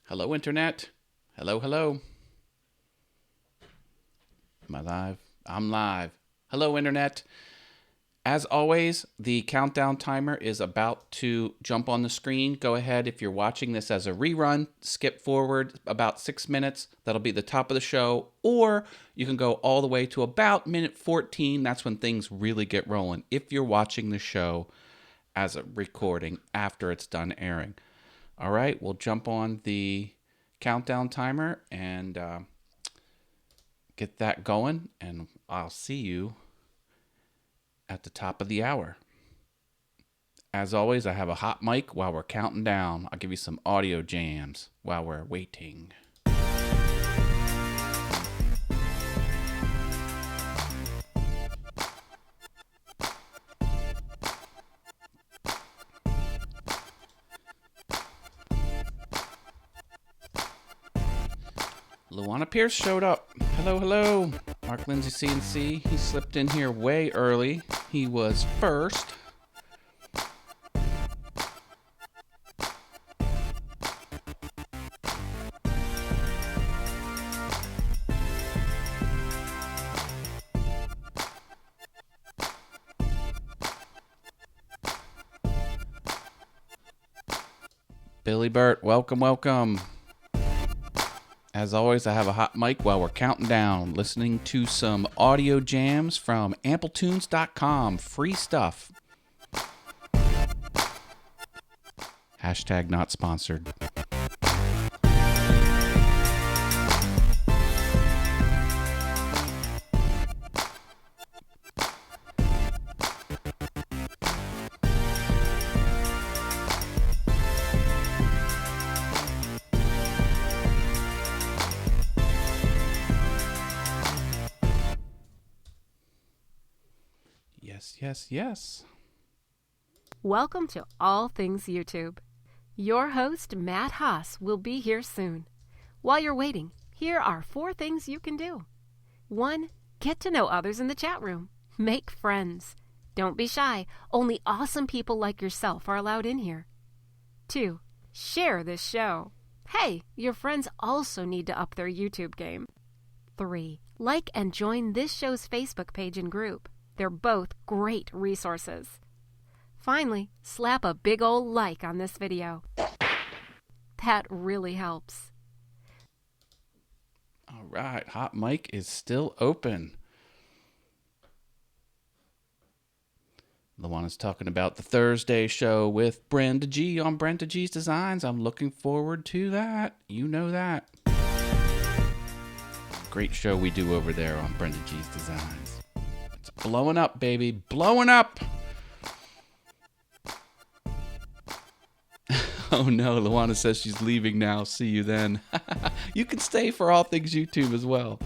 Hello, Internet. Hello, hello. Am I live? I'm live. Hello, Internet. As always, the countdown timer is about to jump on the screen. Go ahead, if you're watching this as a rerun, skip forward about 6 minutes. That'll be the top of the show. Or you can go all the way to about minute 14. That's when things really get rolling. If you're watching the show as a recording after it's done airing. All right, we'll jump on the countdown timer and get that going, and I'll see you at the top of the hour. As always, I have a hot mic while we're counting down. I'll give you some audio jams while we're waiting. Luana Pierce showed up. Hello, hello. Mark Lindsay CNC. He slipped in here way early. He was first. Billy Burt, welcome, welcome. As always, I have a hot mic while we're counting down, listening to some audio jams from amplitunes.com. Free stuff. Hashtag not sponsored. Yes. Welcome to All Things YouTube. Your host, Matt Haas, will be here soon. While you're waiting, here are 4 things you can do. 1. Get to know others in the chat room. Make friends. Don't be shy. Only awesome people like yourself are allowed in here. 2. Share this show. Hey, your friends also need to up their YouTube game. 3. Like and join this show's Facebook page and group. They're both great resources. Finally, slap a big ol' like on this video. That really helps. All right, hot mic is still open. Luana's talking about the Thursday show with Brenda G on Brenda G's Designs. I'm looking forward to that. You know that. Great show we do over there on Brenda G's Designs. It's blowing up, baby. Blowing up. Oh no, Luana says she's leaving now. See you then. You can stay for All Things YouTube as well.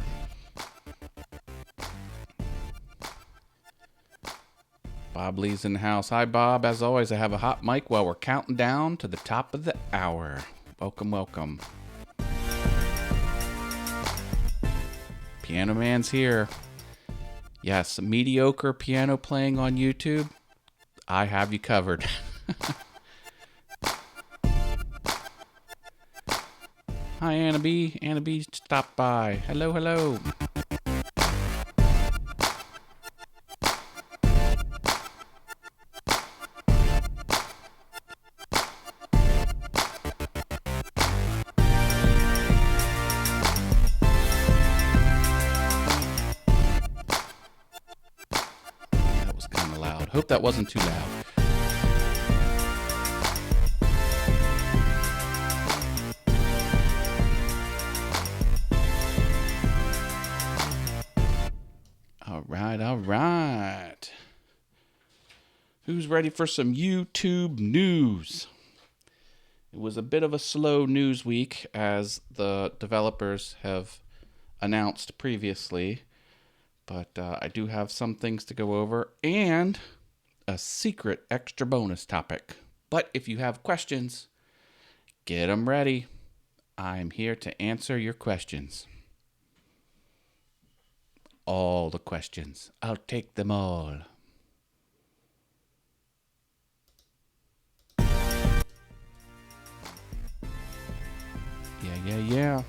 Bob Lee's in the house. Hi, Bob. As always, I have a hot mic while we're counting down to the top of the hour. Welcome, welcome. Piano Man's here. Yes, mediocre piano playing on YouTube. I have you covered. Hi, Anna B. Anna B stopped by. Hello, hello. That was kind of loud. Hope that wasn't too loud. All right. Who's ready for some YouTube news? It was a bit of a slow news week, as the developers have announced previously, but I do have some things to go over and a secret extra bonus topic. But if you have questions, get them ready. I'm here to answer your questions. All the questions. I'll take them all. Yeah.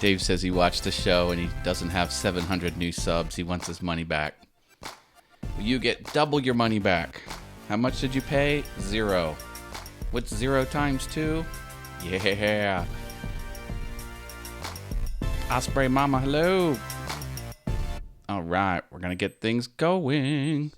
Dave says he watched the show and he doesn't have 700 new subs. He wants his money back. You get double your money back. How much did you pay? 0. What's 0 times 2? Yeah. Osprey Mama, hello. All right, we're going to get things going.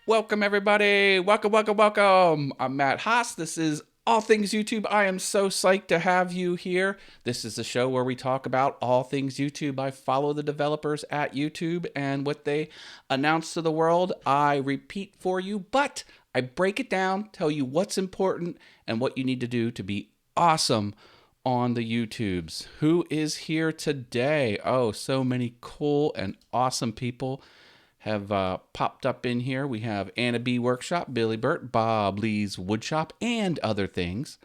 Welcome, everybody. Welcome. I'm Matt Haas. This is All Things YouTube. I am so psyched to have you here. This is the show where we talk about all things YouTube. I follow the developers at YouTube, and what they announce to the world, I repeat for you, but I break it down, tell you what's important and what you need to do to be awesome on the YouTubes. Who is here today? Oh, so many cool and awesome people have popped up in here. We have Anna B. Workshop, Billy Burt, Bob Lee's Woodshop, and other things.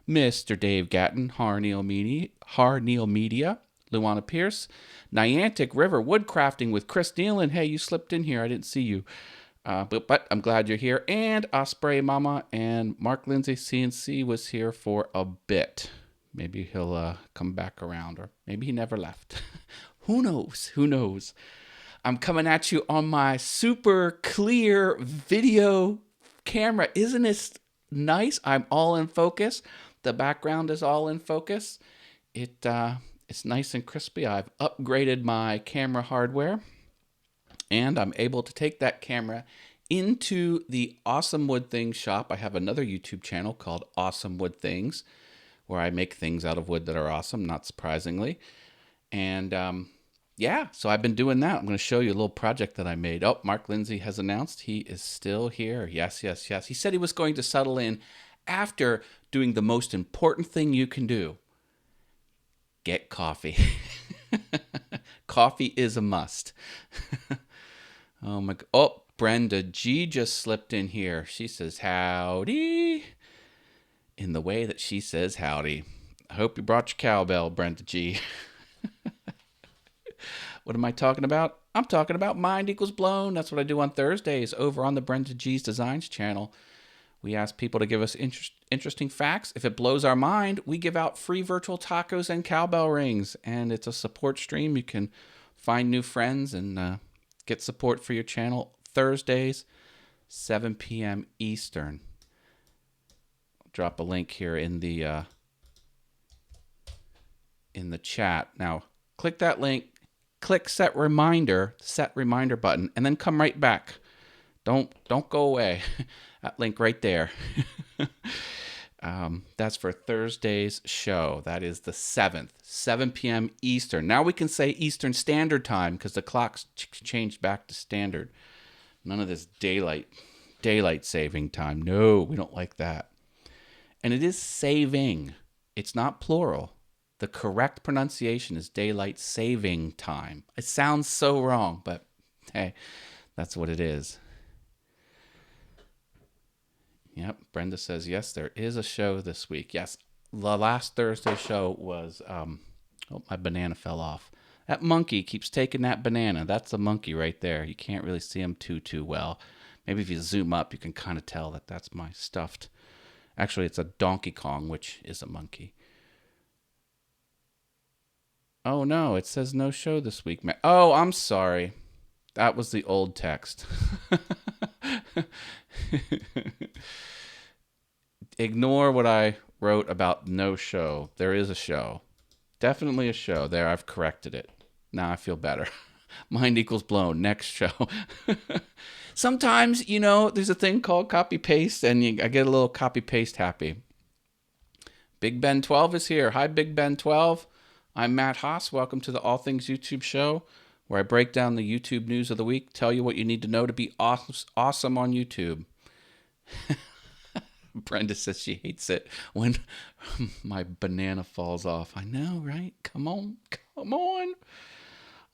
Mr. Dave Gatton, Harneal Media, Luana Pierce, Niantic River Woodcrafting with Chris Nealon. Hey, you slipped in here. I didn't see you. But I'm glad you're here. And Osprey Mama and Mark Lindsay CNC was here for a bit. Maybe he'll come back around, or maybe he never left. Who knows? I'm coming at you on my super clear video camera. Isn't it nice? I'm all in focus. The background is all in focus. It's nice and crispy. I've upgraded my camera hardware, and I'm able to take that camera into the Awesome Wood Things shop. I have another YouTube channel called Awesome Wood Things, where I make things out of wood that are awesome, not surprisingly. And yeah, so I've been doing that. I'm going to show you a little project that I made. Oh, Mark Lindsay has announced he is still here. Yes. He said he was going to settle in after doing the most important thing you can do. Get coffee. Coffee is a must. Oh, my God. Oh, Brenda G just slipped in here. She says, howdy. In the way that she says howdy. I hope you brought your cowbell, Brenda G. What am I talking about? I'm talking about Mind Equals Blown. That's what I do on Thursdays over on the Brenda G's Designs channel. We ask people to give us interesting facts. If it blows our mind, we give out free virtual tacos and cowbell rings. And it's a support stream. You can find new friends and get support for your channel Thursdays, 7 p.m. Eastern. I'll drop a link here in the chat. Now, click that link. Click set reminder button, and then come right back. Don't go away. That link right there. That's for Thursday's show. That is the 7th, 7 p.m. Eastern. Now we can say Eastern Standard Time because the clock's changed back to standard. None of this daylight saving time. No, we don't like that. And it is saving. It's not plural. The correct pronunciation is daylight saving time. It sounds so wrong, but hey, that's what it is. Yep, Brenda says, yes, there is a show this week. Yes, the last Thursday show was, oh, my banana fell off. That monkey keeps taking that banana. That's a monkey right there. You can't really see him too well. Maybe if you zoom up, you can kind of tell that that's my stuffed Actually, it's a Donkey Kong, which is a monkey. Oh, no, it says no show this week. Oh, I'm sorry. That was the old text. Ignore what I wrote about no show. There is a show. Definitely a show. There, I've corrected it. Now I feel better. Mind equals blown. Next show. Sometimes, there's a thing called copy paste, and I get a little copy paste happy. Big Ben 12 is here. Hi, Big Ben 12. I'm Matt Haas. Welcome to the All Things YouTube show, where I break down the YouTube news of the week, tell you what you need to know to be awesome on YouTube. Brenda says she hates it when my banana falls off. I know, right? Come on.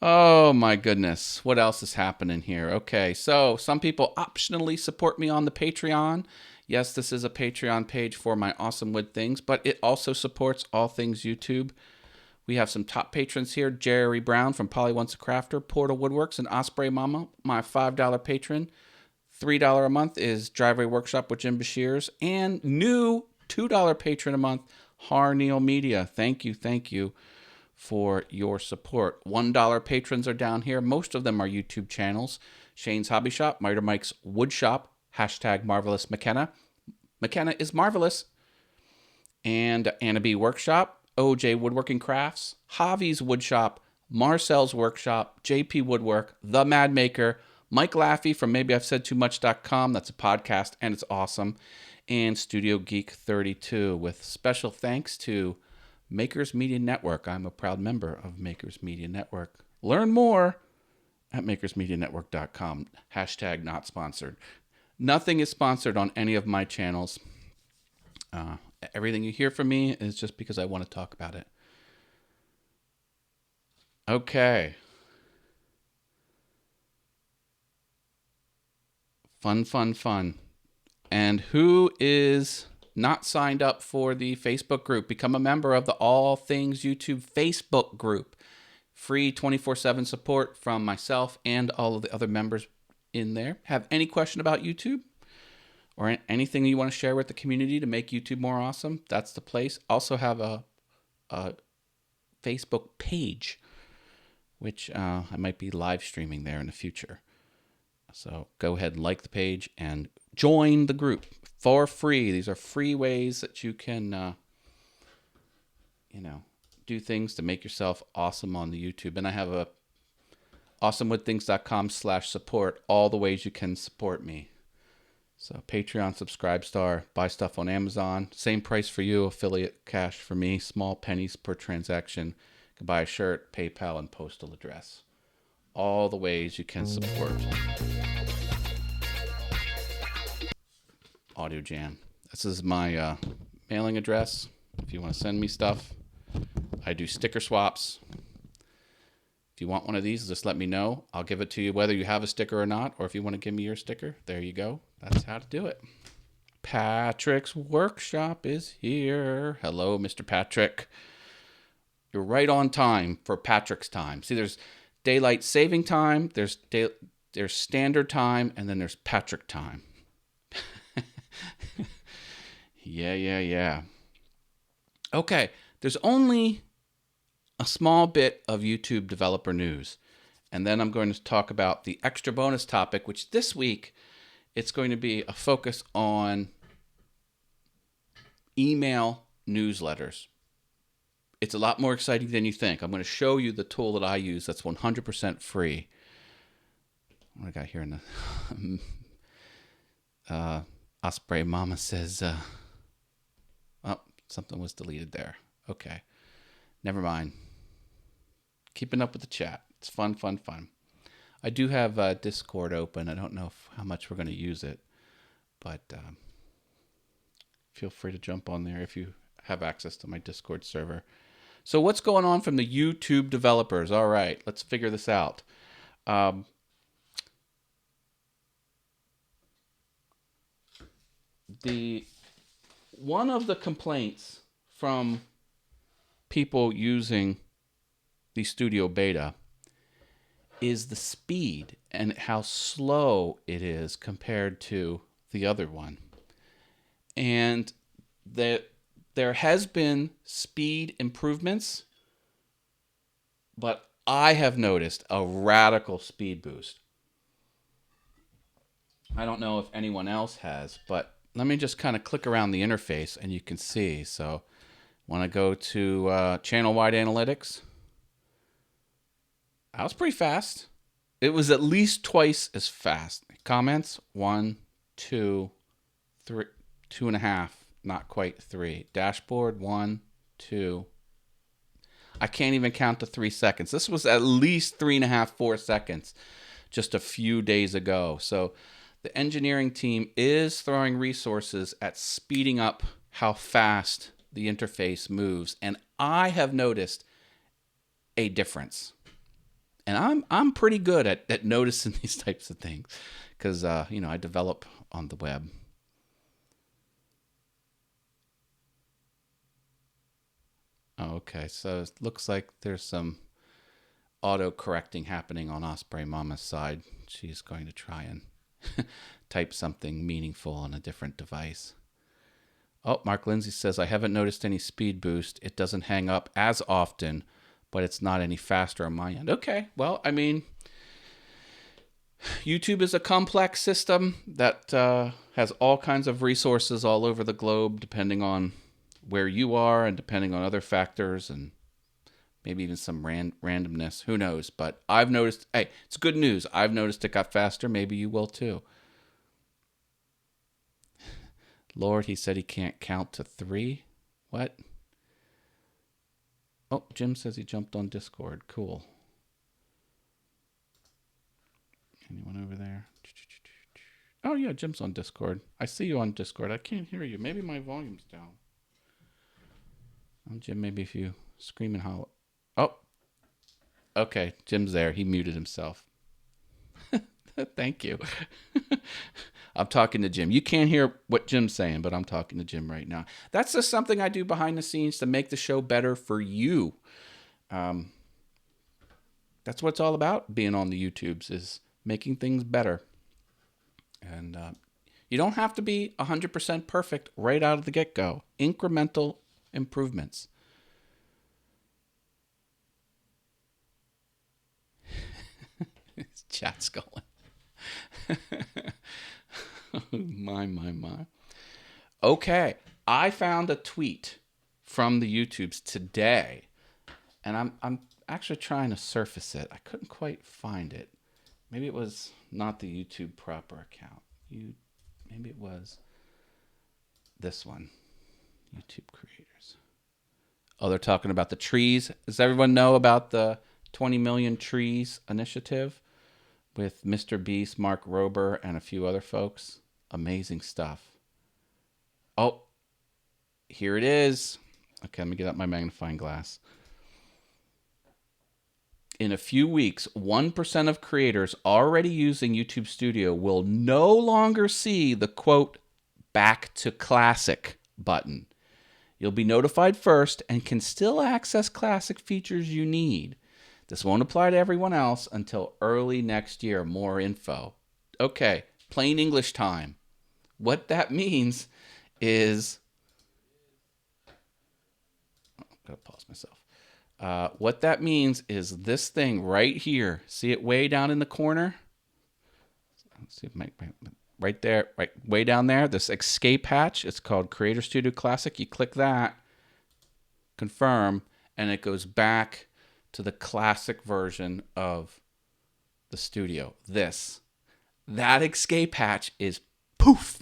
Oh my goodness. What else is happening here? Okay, so some people optionally support me on the Patreon. Yes, this is a Patreon page for my awesome wood things, but it also supports All Things YouTube. We have some top patrons here. Jerry Brown from Polly Once a Crafter, Portal Woodworks, and Osprey Mama, my $5 patron. $3 a month is Driveway Workshop with Jim Bashirs. And new $2 patron a month, Harneal Media. Thank you for your support. $1 patrons are down here. Most of them are YouTube channels. Shane's Hobby Shop, Miter Mike's Wood Shop, #Marvelous McKenna. McKenna is marvelous. And Anna B Workshop, OJ Woodworking Crafts, Javi's Wood Shop, Marcel's Workshop, JP Woodwork, The Mad Maker, Mike Laffey from MaybeI'veSaidTooMuch.com. That's a podcast, and it's awesome. And Studio Geek 32, with special thanks to Makers Media Network. I'm a proud member of Makers Media Network. Learn more at makersmedianetwork.com. #not sponsored. Nothing is sponsored on any of my channels. Everything you hear from me is just because I want to talk about it. Okay. Fun. And who is not signed up for the Facebook group? Become a member of the All Things YouTube Facebook group. Free 24/7 support from myself and all of the other members in there. Have any question about YouTube or anything you want to share with the community to make YouTube more awesome? That's the place. Also have a Facebook page, which I might be live streaming there in the future. So go ahead and like the page and join the group for free. These are free ways that you can, do things to make yourself awesome on the YouTube. And I have a awesomewiththings.com/support, all the ways you can support me. So Patreon, Subscribe Star, buy stuff on Amazon. Same price for you, affiliate cash for me, small pennies per transaction. You can buy a shirt, PayPal, and postal address. All the ways you can support Audio Jam. This is my mailing address. If you want to send me stuff, I do sticker swaps. If you want one of these, just let me know. I'll give it to you whether you have a sticker or not, or if you want to give me your sticker, there you go. That's how to do it. Patrick's Workshop is here. Hello, Mr. Patrick. You're right on time for Patrick's time. See, there's daylight saving time, there's standard time, and then there's Patrick time. Yeah. Okay, there's only a small bit of YouTube developer news, and then I'm going to talk about the extra bonus topic, which this week it's going to be a focus on email newsletters. It's a lot more exciting than you think. I'm going to show you the tool that I use that's 100% free. What I got here in the Osprey Mama says, something was deleted there. Okay, never mind. Keeping up with the chat. It's fun. I do have Discord open. I don't know how much we're going to use it, but feel free to jump on there if you have access to my Discord server. So what's going on from the YouTube developers? All right, let's figure this out. One of the complaints from people using the Studio Beta is the speed and how slow it is compared to the other one. And there has been speed improvements, but I have noticed a radical speed boost. I don't know if anyone else has, but let me just kind of click around the interface and you can see. So want to go to channel-wide analytics. That was pretty fast. It was at least twice as fast. Comments, 1, 2, 3, 2.5, not quite 3. Dashboard, 1, 2. I can't even count to 3 seconds. This was at least 3.5, 4 seconds just a few days ago. So the engineering team is throwing resources at speeding up how fast the interface moves. And I have noticed a difference. And I'm pretty good at noticing these types of things because, I develop on the web. Okay, so it looks like there's some auto-correcting happening on Osprey Mama's side. She's going to try and type something meaningful on a different device. Oh, Mark Lindsay says, I haven't noticed any speed boost. It doesn't hang up as often, but it's not any faster on my end. Okay, well, I mean, YouTube is a complex system that has all kinds of resources all over the globe, depending on where you are and depending on other factors and maybe even some randomness. Who knows? But I've noticed, hey, it's good news. I've noticed it got faster. Maybe you will too. Lord, he said he can't count to 3. What? Oh, Jim says he jumped on Discord. Cool. Anyone over there? Oh, yeah, Jim's on Discord. I see you on Discord. I can't hear you. Maybe my volume's down. Oh, Jim, maybe if you scream and holler. Oh, okay. Jim's there. He muted himself. Thank you. I'm talking to Jim. You can't hear what Jim's saying, but I'm talking to Jim right now. That's just something I do behind the scenes to make the show better for you. That's what it's all about, being on the YouTubes, is making things better. And you don't have to be 100% perfect right out of the get-go. Incremental improvements. His chat's going. My. Okay, I found a tweet from the YouTubes today, and I'm actually trying to surface it. I couldn't quite find it. Maybe it was not the YouTube proper account. Maybe it was this one. YouTube creators. Oh, they're talking about the trees. Does everyone know about the 20 million trees initiative with Mr. Beast, Mark Rober, and a few other folks? Amazing stuff. Oh, here it is. Okay, let me get out my magnifying glass. In a few weeks, 1% of creators already using YouTube Studio will no longer see the, quote, back to classic button. You'll be notified first and can still access classic features you need. This won't apply to everyone else until early next year. More info. Okay, plain English time. What that means is... I'm going to pause myself. What that means is this thing right here. See it way down in the corner? Let's see if right there, right way down there, this escape hatch. It's called Creator Studio Classic. You click that, confirm, and it goes back to the classic version of the studio. That escape hatch is poof.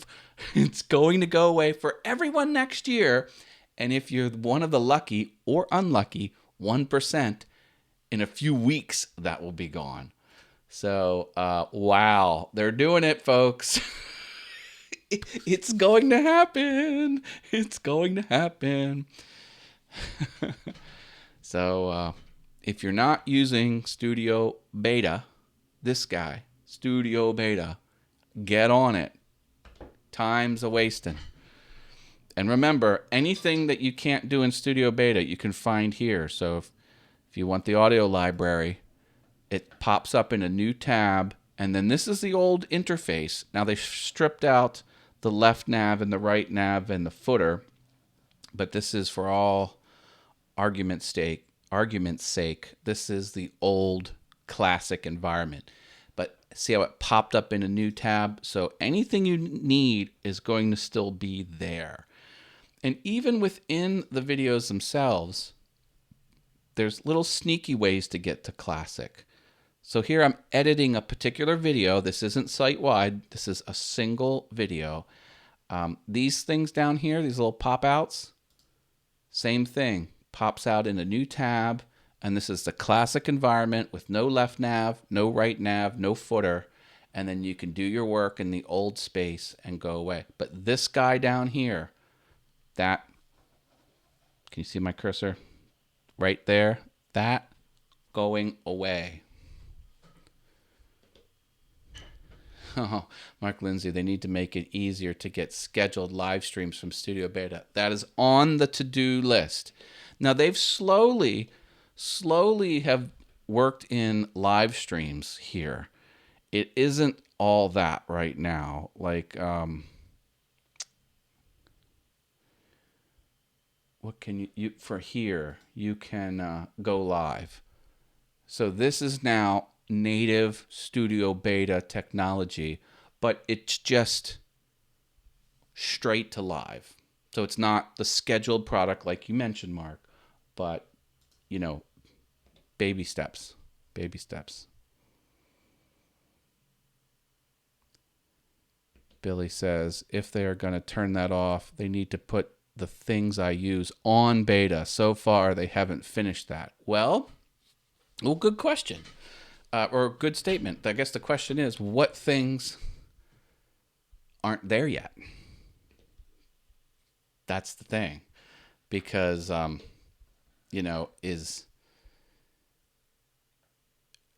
It's going to go away for everyone next year. And if you're one of the lucky or unlucky 1%, in a few weeks, that will be gone. So, wow, they're doing it, folks. It's going to happen. It's going to happen. So, if you're not using Studio Beta, this guy, Studio Beta, get on it. Time's a-wasting. And remember, anything that you can't do in Studio Beta, you can find here. So if you want the audio library, it pops up in a new tab. And then this is the old interface. Now they've stripped out the left nav and the right nav and the footer. but this is for all argument's sake, this is the old classic environment. But see how it popped up in a new tab? So anything you need is going to still be there. And even within the videos themselves, there's little sneaky ways to get to classic. So here I'm editing a particular video. This isn't site-wide. This is a single video. These things down here, these little pop-outs, same thing. Pops out in a new tab. And this is the classic environment with no left nav, no right nav, no footer. And then you can do your work in the old space and go away. But this guy down here, that, can you see my cursor? Right there, that going away. Oh, Mark Lindsay, they need to make it easier to get scheduled live streams from Studio Beta. That is on the to-do list. Now, they've slowly have worked in live streams here. It isn't all that right now. Like, what can you for here? You can go live. So this is now native Studio Beta technology, but it's just straight to live. So it's not the scheduled product like you mentioned, Mark, but, you know, baby steps. Billy says, if they are going to turn that off, they need to put the things I use on beta. So far, they haven't finished that. Well, good question. Or good statement. I guess the question is, what things aren't there yet? That's the thing. Because,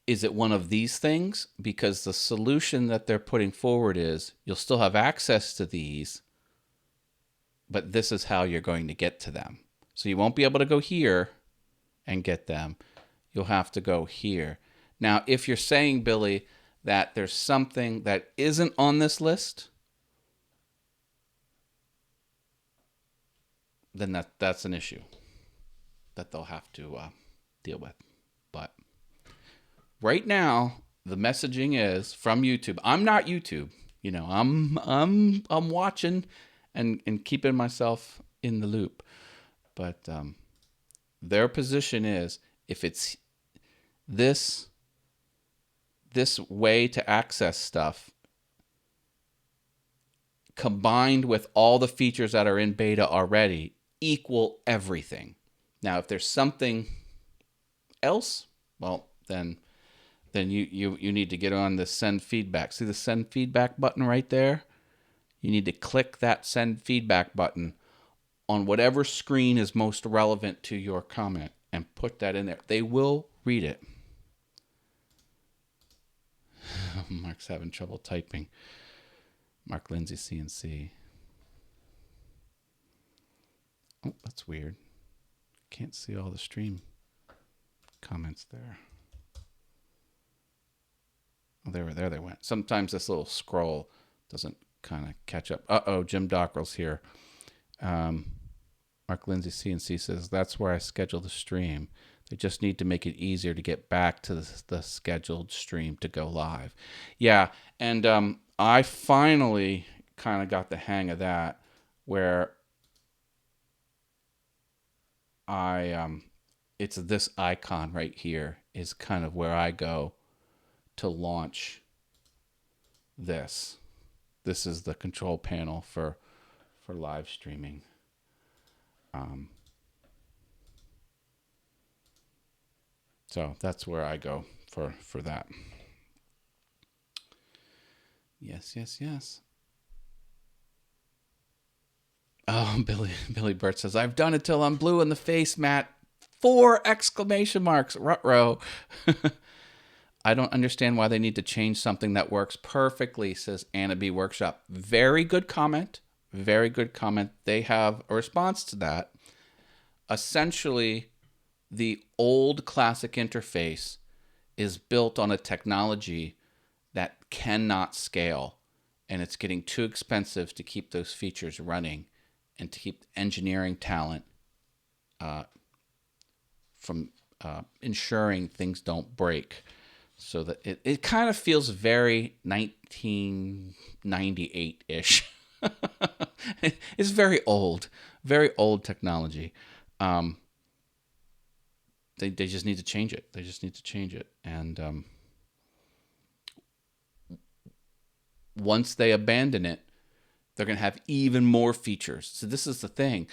is it one of these things? Because the solution that they're putting forward is you'll still have access to these, but this is how you're going to get to them. So you won't be able to go here and get them. You'll have to go here. Now, if you're saying, Billy, that there's something that isn't on this list, then that's an issue that they'll have to deal with. But right now, the messaging is from YouTube. I'm not YouTube. You know, I'm watching and keeping myself in the loop. But their position is, if it's this way to access stuff combined with all the features that are in beta already equal everything. Now, if there's something else, well, then you need to get on the send feedback. See the send feedback button right there? You need to click that send feedback button on whatever screen is most relevant to your comment and put that in there. They will read it. Mark's having trouble typing. Mark Lindsay, CNC. Oh, that's weird. Can't see all the stream comments there. Oh, there they went. Sometimes this little scroll doesn't kind of catch up. Uh-oh, Jim Dockrell's here. Mark Lindsay, CNC says, that's where I schedule the stream. They just need to make it easier to get back to the scheduled stream to go live. Yeah, and I finally kind of got the hang of that, where it's this icon right here is kind of where I go to launch this. This is the control panel for live streaming. So that's where I go for that. Yes. Oh, Billy Burt says, I've done it till I'm blue in the face, Matt. 4 exclamation marks. Ruh-roh. I don't understand why they need to change something that works perfectly, says Anna B. Workshop. Very good comment. They have a response to that. Essentially, the old classic interface is built on a technology that cannot scale, and it's getting too expensive to keep those features running and to keep engineering talent from ensuring things don't break. So that it kind of feels very 1998-ish. It's very old technology. They just need to change it. They just need to change it. And once they abandon it, they're going to have even more features. So this is the thing.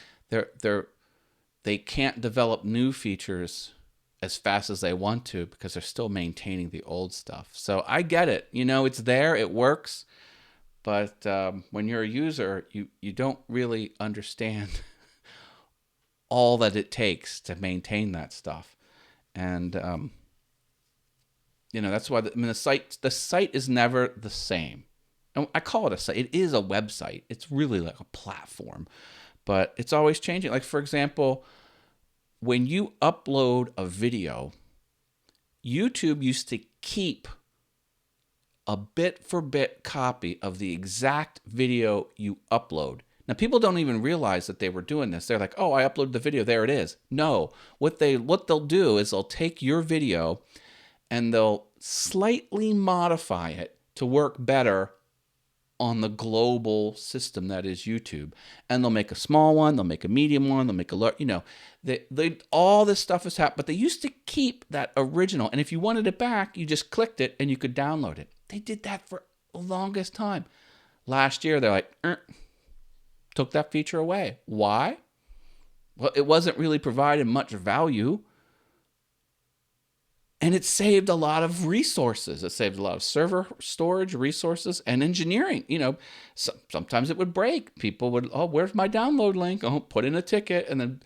They can't develop new features as fast as they want to because they're still maintaining the old stuff. So I get it. It's there. It works. But when you're a user, you don't really understand all that it takes to maintain that stuff. And that's why the site is never the same. And I call it a site. It is a website. It's really like a platform, but it's always changing. Like, for example, when you upload a video, YouTube used to keep a bit for bit copy of the exact video you upload. Now, people don't even realize that they were doing this. They're like, oh, I uploaded the video, there it is. No, what they'll do is they'll take your video and they'll slightly modify it to work better on the global system that is YouTube. And they'll make a small one, they'll make a medium one, they'll make a large, they all this stuff is happening, but they used to keep that original. And if you wanted it back, you just clicked it and you could download it. They did that for the longest time. Last year, they're like, took that feature away. Why? Well, it wasn't really providing much value. And it saved a lot of resources. It saved a lot of server storage resources and engineering. Sometimes it would break. People would, oh, where's my download link? Oh, put in a ticket. And then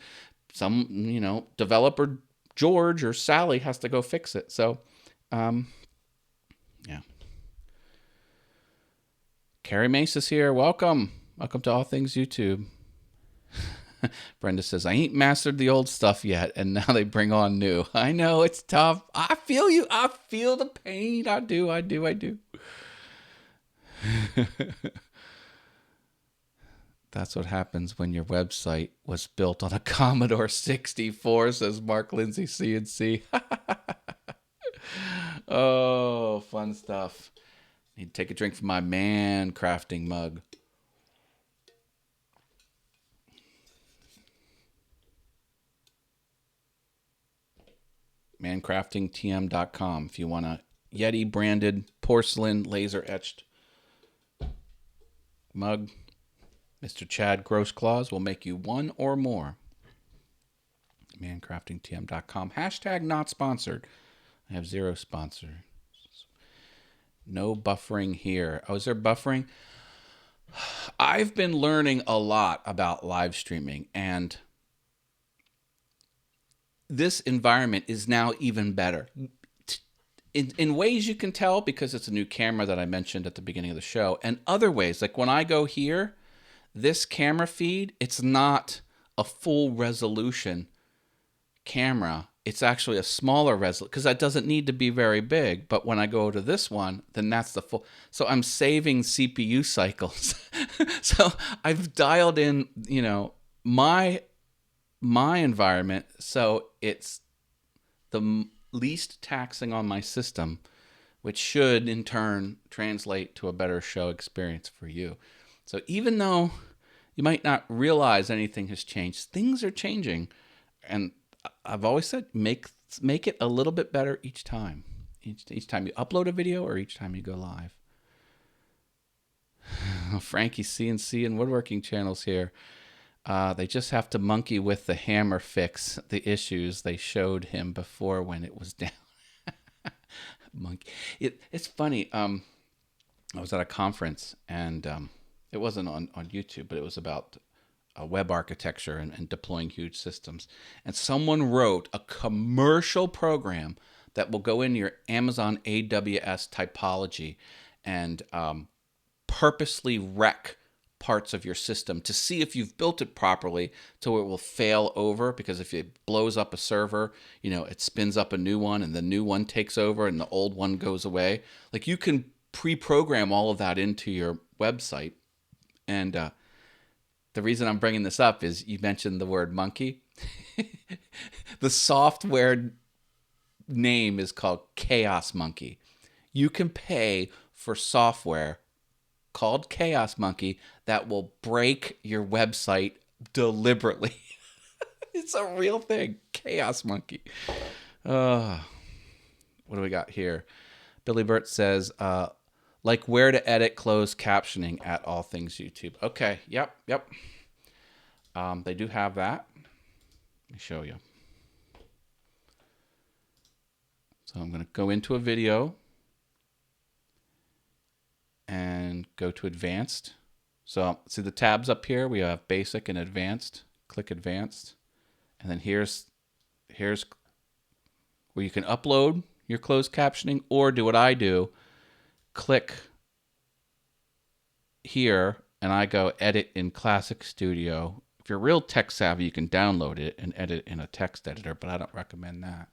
some, developer George or Sally has to go fix it. So, yeah. Carrie Mace is here. Welcome. Welcome to All Things YouTube. Brenda says, I ain't mastered the old stuff yet, and now they bring on new. I know, it's tough. I feel you. I feel the pain. I do. That's what happens when your website was built on a Commodore 64, says Mark Lindsay CNC. Oh, fun stuff. Need to take a drink from my man crafting mug. mancraftingtm.com if you want a Yeti branded porcelain laser etched mug. Mr. Chad Grossclaws will make you one or more. mancraftingtm.com. Hashtag not sponsored. I have 0 sponsors. No buffering here. Oh, is there buffering? I've been learning a lot about live streaming, and this environment is now even better. In ways you can tell because it's a new camera that I mentioned at the beginning of the show, and other ways, like when I go here, this camera feed, it's not a full resolution camera. It's actually a smaller resolution because that doesn't need to be very big. But when I go to this one, then that's the full. So I'm saving CPU cycles. So I've dialed in, my environment so it's the least taxing on my system, which should in turn translate to a better show experience for you. So even though you might not realize anything has changed, things are changing. And I've always said, make it a little bit better each time. Each time you upload a video or each time you go live. Frankie CNC and Woodworking Channels here. They just have to monkey with the hammer fix the issues they showed him before when it was down. Monkey. It's funny. I was at a conference and it wasn't on YouTube, but it was about web architecture and deploying huge systems. And someone wrote a commercial program that will go into your Amazon AWS typology and purposely wreck parts of your system to see if you've built it properly so it will fail over, because if it blows up a server, it spins up a new one and the new one takes over and the old one goes away. Like, you can pre-program all of that into your website, and the reason I'm bringing this up is you mentioned the word monkey. The software name is called Chaos Monkey. You can pay for software called Chaos Monkey that will break your website deliberately. It's a real thing. Chaos Monkey. What do we got here? Billy Burt says, like where to edit closed captioning at All Things YouTube. Okay. Yep. They do have that. Let me show you. So I'm going to go into a video and go to advanced. So see the tabs up here? We have basic and advanced. Click advanced. And then here's where you can upload your closed captioning, or do what I do. Click here and I go edit in Classic Studio. If you're real tech savvy, you can download it and edit in a text editor, but I don't recommend that.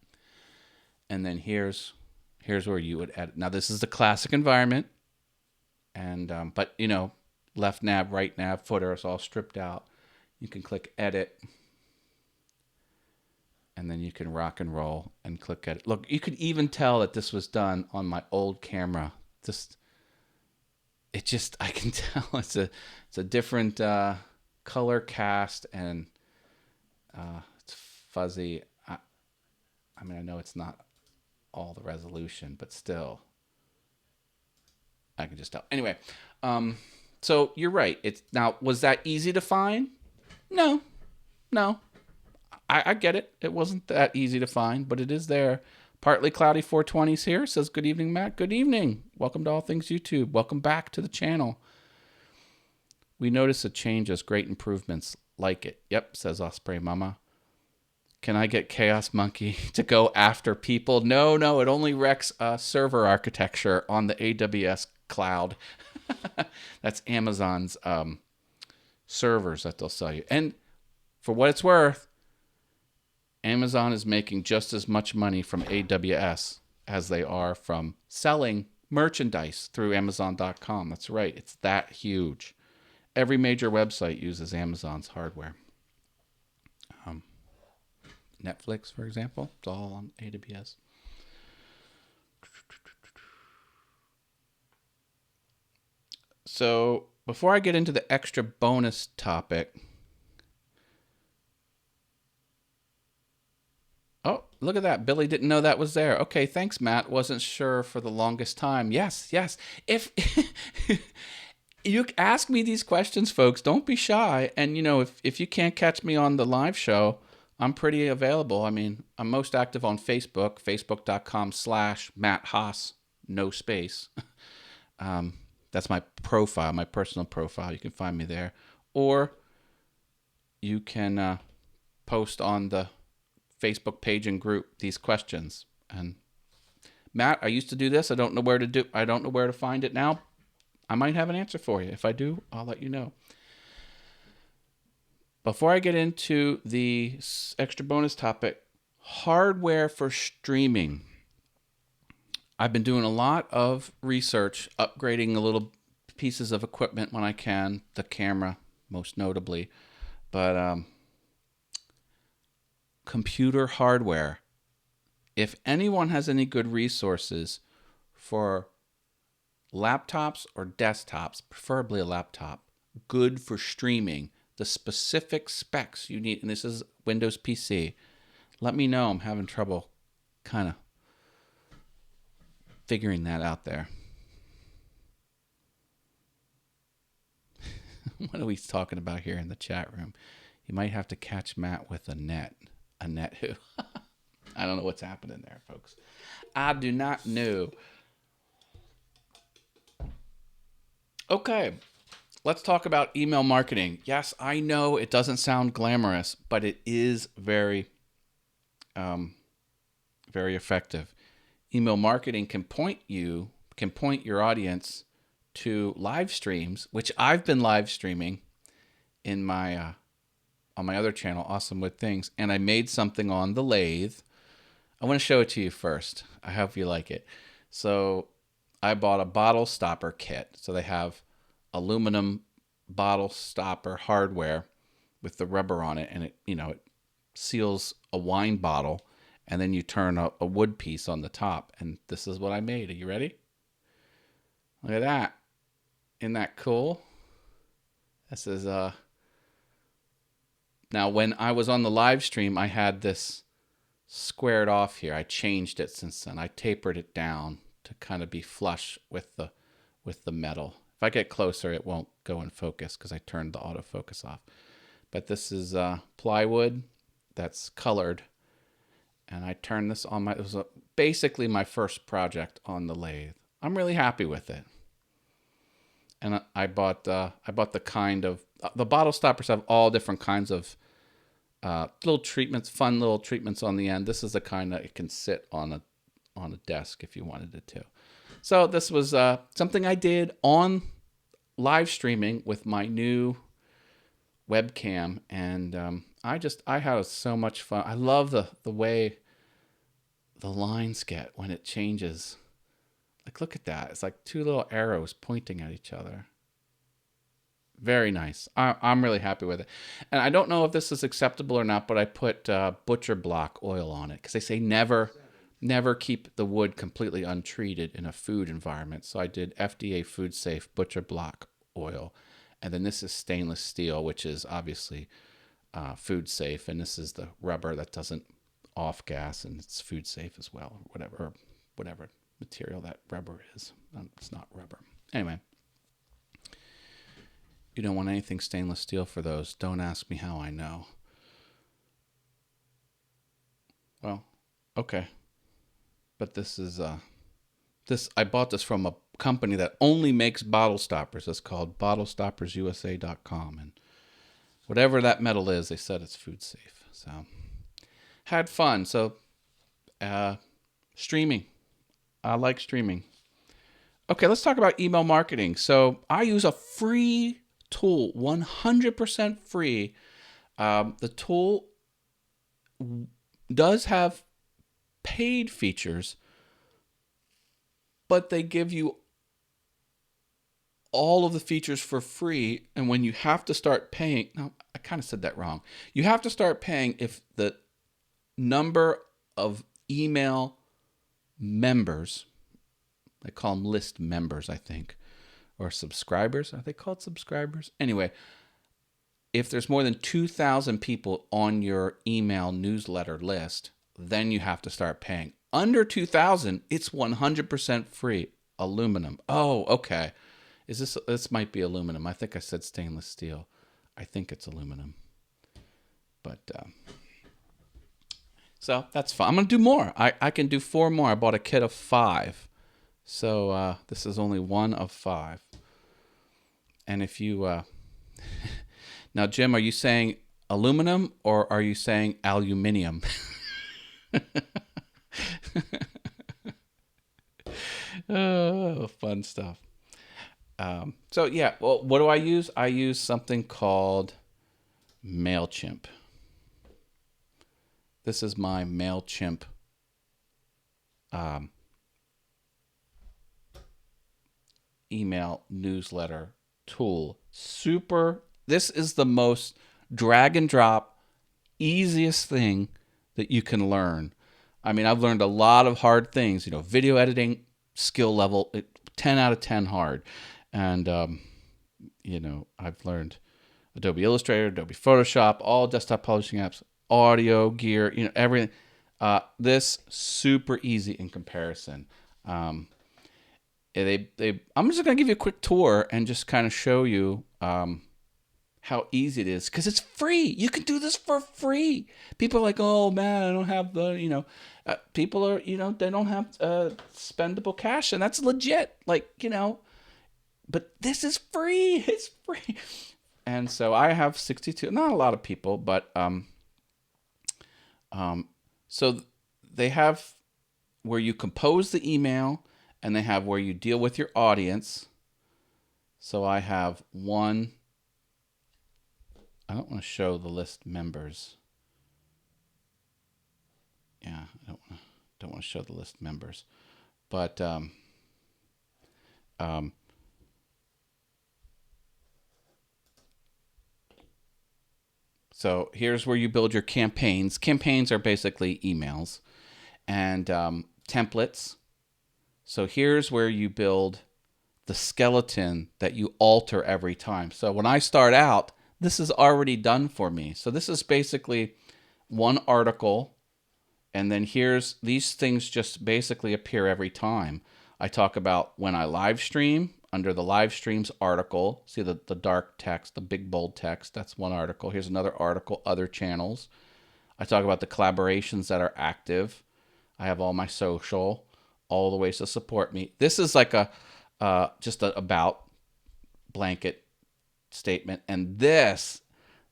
And then here's where you would edit. Now this is the classic environment, and but you know, left nav, right nav, footer is all stripped out. You can click edit, and then you can rock and roll and click edit. Look, you could even tell that this was done on my old camera. I can tell it's a different color cast, and it's fuzzy. I mean, I know it's not all the resolution, but still, I can just tell. Anyway, so you're right. Now, was that easy to find? No. I get it. It wasn't that easy to find, but it is there. Partly Cloudy 420's here. Says, good evening, Matt. Good evening. Welcome to All Things YouTube. Welcome back to the channel. We notice a changes, great improvements. Like it. Yep, says Osprey Mama. Can I get Chaos Monkey to go after people? No, it only wrecks server architecture on the AWS cloud. That's Amazon's servers that they'll sell you. And for what it's worth, Amazon is making just as much money from AWS as they are from selling merchandise through Amazon.com. That's right. It's that huge. Every major website uses Amazon's hardware. Netflix, for example, it's all on AWS. So before I get into the extra bonus topic, oh, look at that. Billy didn't know that was there. Okay, thanks, Matt. Wasn't sure for the longest time. Yes. If you ask me these questions, folks, don't be shy. And, you know, if you can't catch me on the live show, I'm pretty available. I mean, I'm most active on Facebook, facebook.com/Matt Haas, no space. That's my profile, my personal profile. You can find me there. Or you can post on the Facebook page and group these questions. And Matt, I used to do this. I don't know where to find it now. I might have an answer for you. If I do, I'll let you know. Before I get into the extra bonus topic, hardware for streaming. I've been doing a lot of research, upgrading a little pieces of equipment when I can, the camera most notably, but computer hardware. If anyone has any good resources for laptops or desktops, preferably a laptop, good for streaming, the specific specs you need, and this is Windows PC, let me know. I'm having trouble kind of figuring that out there. What are we talking about here in the chat room? You might have to catch Matt with a net. A net who? I don't know what's happening there, folks. I do not know. Okay. Let's talk about email marketing. Yes, I know it doesn't sound glamorous, but it is very, very effective. Email marketing can point your audience to live streams, which I've been live streaming in my on my other channel, Awesome with Things, and I made something on the lathe. I want to show it to you first. I hope you like it. So I bought a bottle stopper kit. So they have aluminum bottle stopper hardware with the rubber on it, and it seals a wine bottle, and then you turn a wood piece on the top, and this is what I made. Are you ready? Look at that. Isn't that cool? This is now when I was on the live stream, I had this squared off here. I changed it since then. I tapered it down to kind of be flush with the metal. If I get closer, it won't go in focus because I turned the autofocus off. But this is plywood that's colored, and I turned this on it was basically my first project on the lathe. I'm really happy with it. And I bought the kind of the bottle stoppers have all different kinds of little treatments, fun little treatments on the end. This is the kind that it can sit on a desk if you wanted it to. So this was something I did on live streaming with my new webcam, and I had so much fun. I love the way the lines get when it changes. Like, look at that. It's like two little arrows pointing at each other. Very nice. I'm really happy with it. And I don't know if this is acceptable or not, but I put butcher block oil on it because they say never keep the wood completely untreated in a food environment. So I did FDA food safe butcher block oil. And then this is stainless steel, which is obviously food safe. And this is the rubber that doesn't off gas, and it's food safe as well, or whatever material that rubber is. It's not rubber. Anyway, you don't want anything stainless steel for those. Don't ask me how I know. Well, okay. But this is I bought this from a company that only makes bottle stoppers. It's called bottlestoppersusa.com, and whatever that metal is, they said it's food safe. So had fun. So streaming. I like streaming. Okay, let's talk about email marketing. So I use a free tool, 100% free. The tool does have paid features, but they give you all of the features for free. And when you have to start paying, no, I kind of said that wrong. You have to start paying if the number of email members, they call them list members, I think, or subscribers. Are they called subscribers? Anyway, if there's more than 2,000 people on your email newsletter list, then you have to start paying. Under 2,000, it's 100% free. Aluminum. Oh, okay. This might be aluminum. I think I said stainless steel. I think it's aluminum. But so that's fine. I'm going to do more. I can do 4 more. I bought a kit of 5. So this is only 1 of 5. And if you... now, Jim, are you saying aluminum or are you saying aluminium? Oh, fun stuff. So, yeah, well, what do I use? I use something called MailChimp. This is my MailChimp email newsletter tool. This is the most drag and drop, easiest thing that you can learn. I mean, I've learned a lot of hard things, video editing, skill level, 10 out of 10 hard. And, I've learned Adobe Illustrator, Adobe Photoshop, all desktop publishing apps, audio, gear, everything. This super easy in comparison. I'm just going to give you a quick tour and just kind of show you how easy it is because it's free. You can do this for free. People are like, oh man, I don't have the, people are, they don't have spendable cash, and that's legit. But this is free. It's free. And so I have 62, not a lot of people, but so they have where you compose the email, and they have where you deal with your audience. So I have one. I don't want to show the list members. Yeah, I don't want to show the list members, but So here's where you build your campaigns. Campaigns are basically emails and templates. So here's where you build the skeleton that you alter every time. So when I start out, this is already done for me. So this is basically one article, and then here's these things just basically appear every time. I talk about when I live stream. Under the live streams article, see the dark text, the big bold text, that's one article. Here's another article, other channels. I talk about the collaborations that are active. I have all my social, all the ways to support me. This is like a just a about blanket statement. And this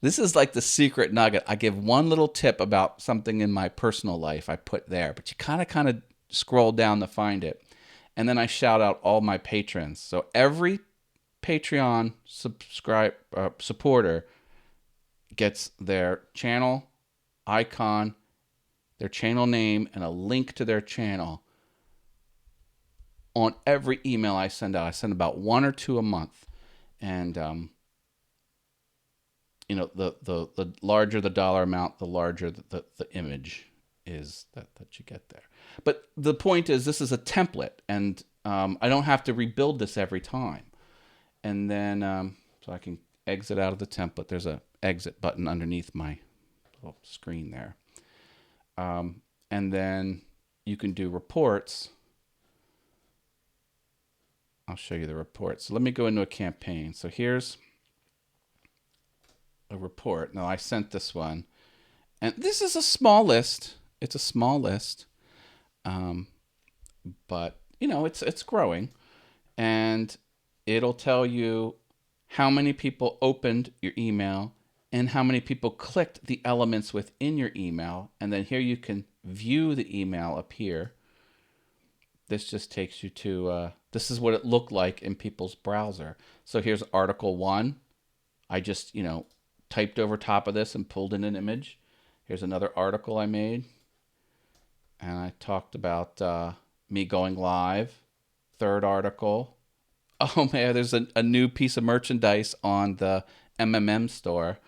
is like the secret nugget. I give one little tip about something in my personal life I put there, but you kind of scroll down to find it. And then I shout out all my patrons. So every Patreon supporter gets their channel icon, their channel name, and a link to their channel on every email I send out. I send about 1 or 2 a month. And, the larger the dollar amount, the larger the image is that you get there. But the point is, this is a template, and I don't have to rebuild this every time. And then, so I can exit out of the template. There's a exit button underneath my little screen there. And then you can do reports. I'll show you the reports. So let me go into a campaign. So here's a report. Now I sent this one, and this is a small list. It's a small list, but it's growing, and it'll tell you how many people opened your email and how many people clicked the elements within your email. And then here you can view the email appear. This just takes you to, this is what it looked like in people's browser. So here's article 1. I just, typed over top of this and pulled in an image. Here's another article I made. And I talked about me going live. Third article. Oh man, there's a new piece of merchandise on the MMM store.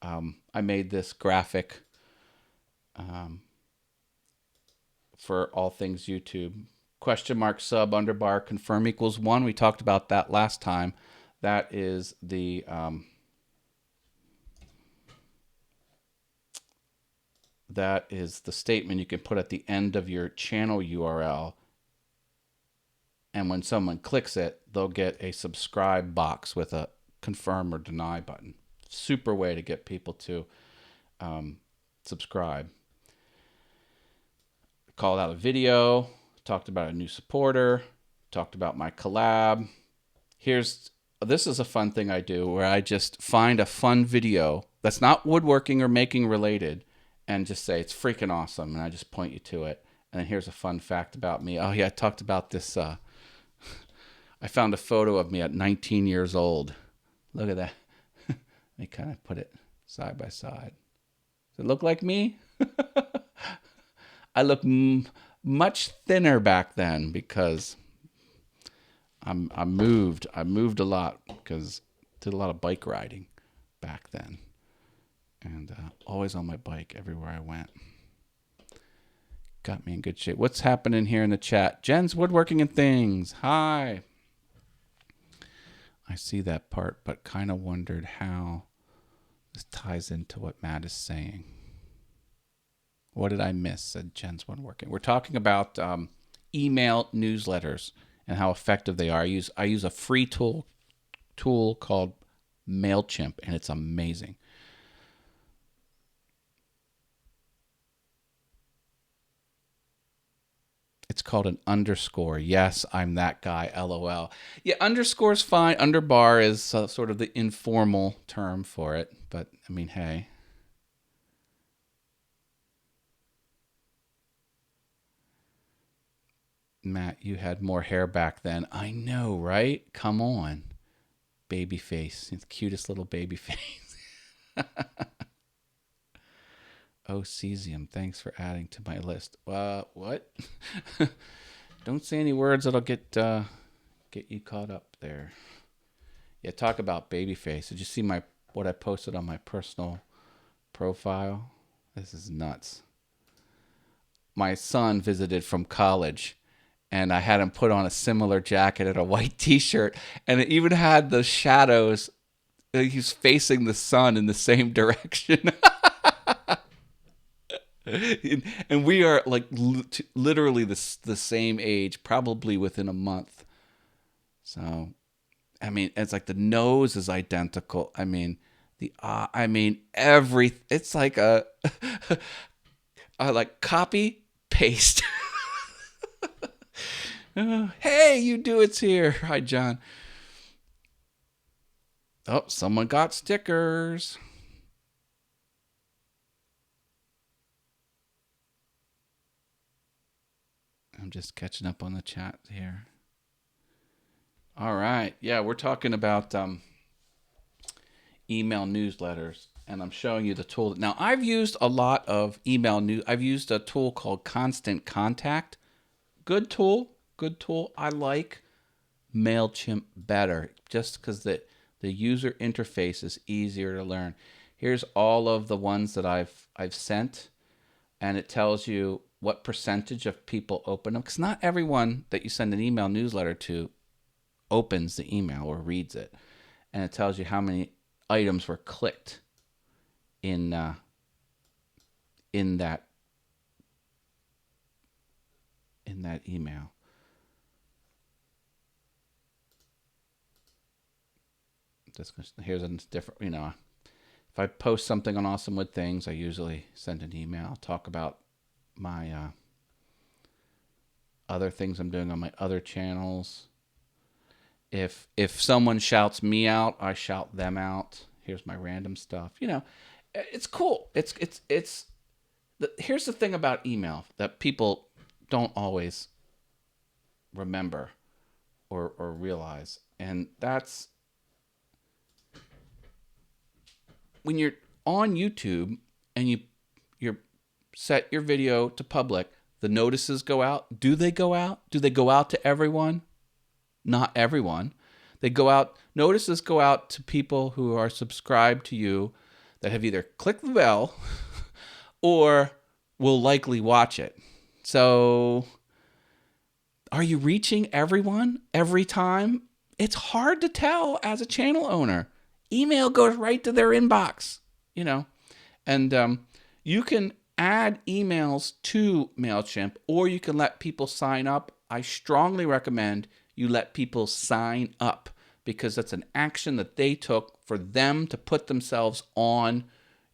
I made this graphic for all things YouTube. Question mark sub underbar confirm equals 1. We talked about that last time. That is the statement you can put at the end of your channel URL. And when someone clicks it, they'll get a subscribe box with a confirm or deny button. Super way to get people to subscribe. Called out a video, talked about a new supporter, talked about my collab. This is a fun thing I do where I just find a fun video that's not woodworking or making related and just say it's freaking awesome, and I just point you to it. And then here's a fun fact about me. Oh yeah, I talked about this. I found a photo of me at 19 years old. Look at that. Let me kind of put it side by side. Does it look like me? I look much thinner back then because I moved a lot because I did a lot of bike riding back then, and always on my bike everywhere I went. Got me in good shape. What's happening here in the chat? Jen's Woodworking and Things. Hi. I see that part, but kind of wondered how this ties into what Matt is saying. What did I miss? Said Jen's Woodworking. We're talking about email newsletters and how effective they are. I use a free tool called MailChimp, and it's amazing. It's called an underscore. Yes, I'm that guy. LOL. Yeah, underscore's fine. Underbar is sort of the informal term for it. But, I mean, hey. Matt, you had more hair back then. I know, right? Come on. Baby face. It's the cutest little baby face. Oh, cesium, thanks for adding to my list. What? Don't say any words that'll get you caught up there. Yeah, talk about baby face. Did you see what I posted on my personal profile. This is nuts. My son visited from college, and I had him put on a similar jacket and a white t-shirt, and it even had the shadows. He's facing the sun in the same direction. And we are like literally the same age, probably within a month. So, I mean, it's like the nose is identical. I mean, it's like a like copy paste. Hey, you do it's here. Hi, John. Oh, someone got stickers. I'm just catching up on the chat here. All right. Yeah, we're talking about email newsletters, and I'm showing you the tool. Now, I've used a lot of email news. I've used a tool called Constant Contact. Good tool. I like MailChimp better just because the user interface is easier to learn. Here's all of the ones that I've sent, and it tells you what percentage of people open them, because not everyone that you send an email newsletter to opens the email or reads it, and it tells you how many items were clicked in that email. Here's a different, if I post something on Awesome Wood Things, I usually send an email, talk about my other things I'm doing on my other channels. If someone shouts me out, I shout them out. Here's my random stuff. It's cool. Here's the thing about email that people don't always remember or realize, and that's when you're on YouTube and you're set your video to public, the notices go out. Do they go out? Do they go out to everyone? Not everyone. They go out. Notices go out to people who are subscribed to you that have either clicked the bell or will likely watch it. So are you reaching everyone every time? It's hard to tell as a channel owner. Email goes right to their inbox, and you can add emails to MailChimp, or you can let people sign up. I strongly recommend you let people sign up, because that's an action that they took for them to put themselves on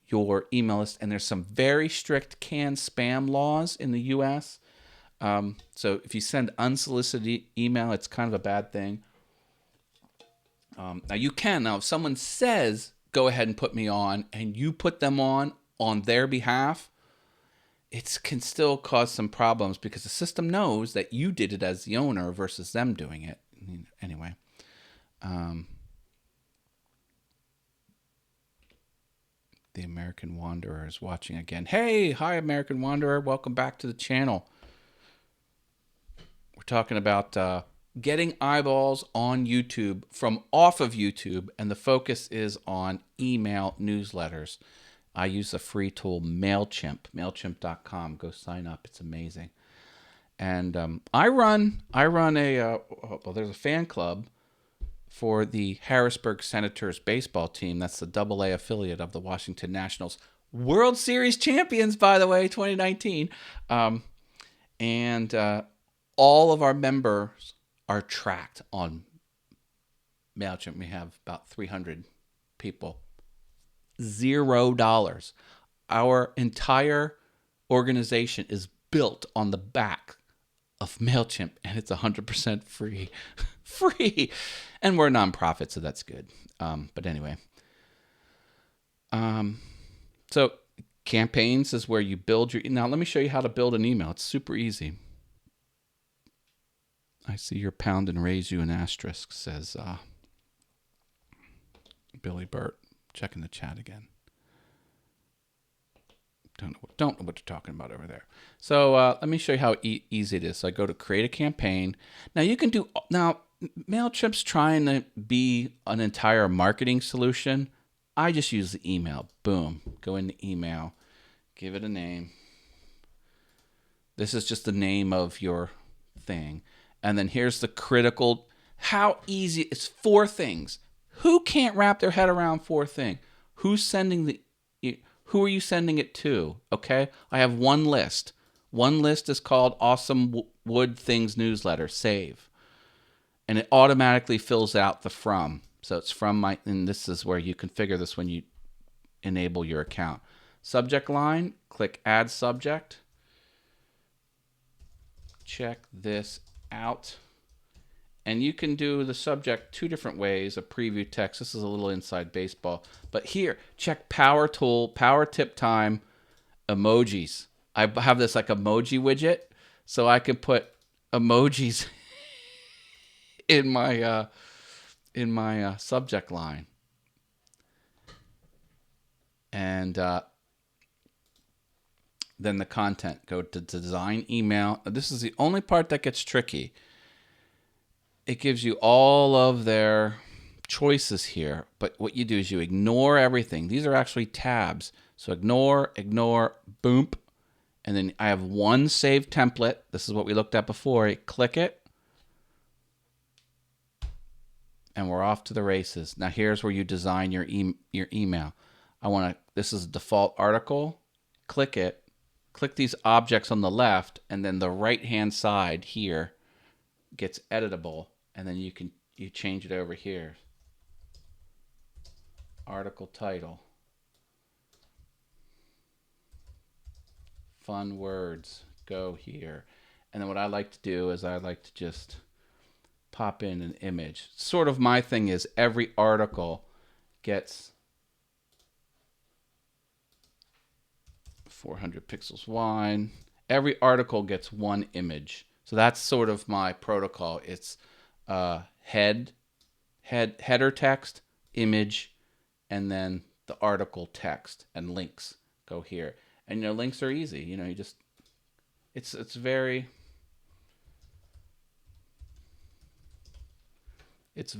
your email list. And there's some very strict canned spam laws in the US. So if you send unsolicited email, it's kind of a bad thing. Now if someone says, go ahead and put me on, and you put them on their behalf, it can still cause some problems because the system knows that you did it as the owner versus them doing it. Anyway. The American Wanderer is watching again. Hey, hi, American Wanderer. Welcome back to the channel. We're talking about getting eyeballs on YouTube from off of YouTube, and the focus is on email newsletters. I use a free tool, MailChimp, MailChimp.com. Go sign up. It's amazing. And I run there's a fan club for the Harrisburg Senators baseball team. That's the AA affiliate of the Washington Nationals. World Series champions, by the way, 2019. And all of our members are tracked on MailChimp. We have about 300 people. $0. Our entire organization is built on the back of MailChimp, and it's 100% free. Free. And we're a nonprofit, so that's good. But anyway. So campaigns is where you build your... Now, let me show you how to build an email. It's super easy. I see your pound and raise you an asterisk, says Billy Burt. Checking the chat again. Don't know what you're talking about over there. So let me show you how easy it is. So I go to create a campaign. Now you can do... Now, MailChimp's trying to be an entire marketing solution. I just use the email. Boom. Go into email. Give it a name. This is just the name of your thing. And then here's the critical, how easy, it's 4 things. Who can't wrap their head around 4 things? Who are you sending it to? Okay. I have one list. One list is called Awesome Wood Things Newsletter. Save. And it automatically fills out the from. So it's from my, and this is where you configure this when you enable your account. Subject line, click add subject. Check this out. And you can do the subject 2 different ways, a preview text. This is a little inside baseball. But here, check power tool, power tip time, emojis. I have this like emoji widget, so I can put emojis in my subject line. And then the content. Go to design email. This is the only part that gets tricky. It gives you all of their choices here, but what you do is you ignore everything. These are actually tabs. So ignore, boom. And then I have one saved template. This is what we looked at before. You click it. And we're off to the races. Now here's where you design your email. This is a default article. Click it. Click these objects on the left, and then the right-hand side here gets editable, and then you change it over here. Article title. Fun words. Go here. And then what I like to do is I like to just pop in an image. Sort of my thing is every article gets 400 pixels wide. Every article gets 1 image. So that's sort of my protocol. It's header text, image, and then the article text and links go here. And links are easy. You just it's very it's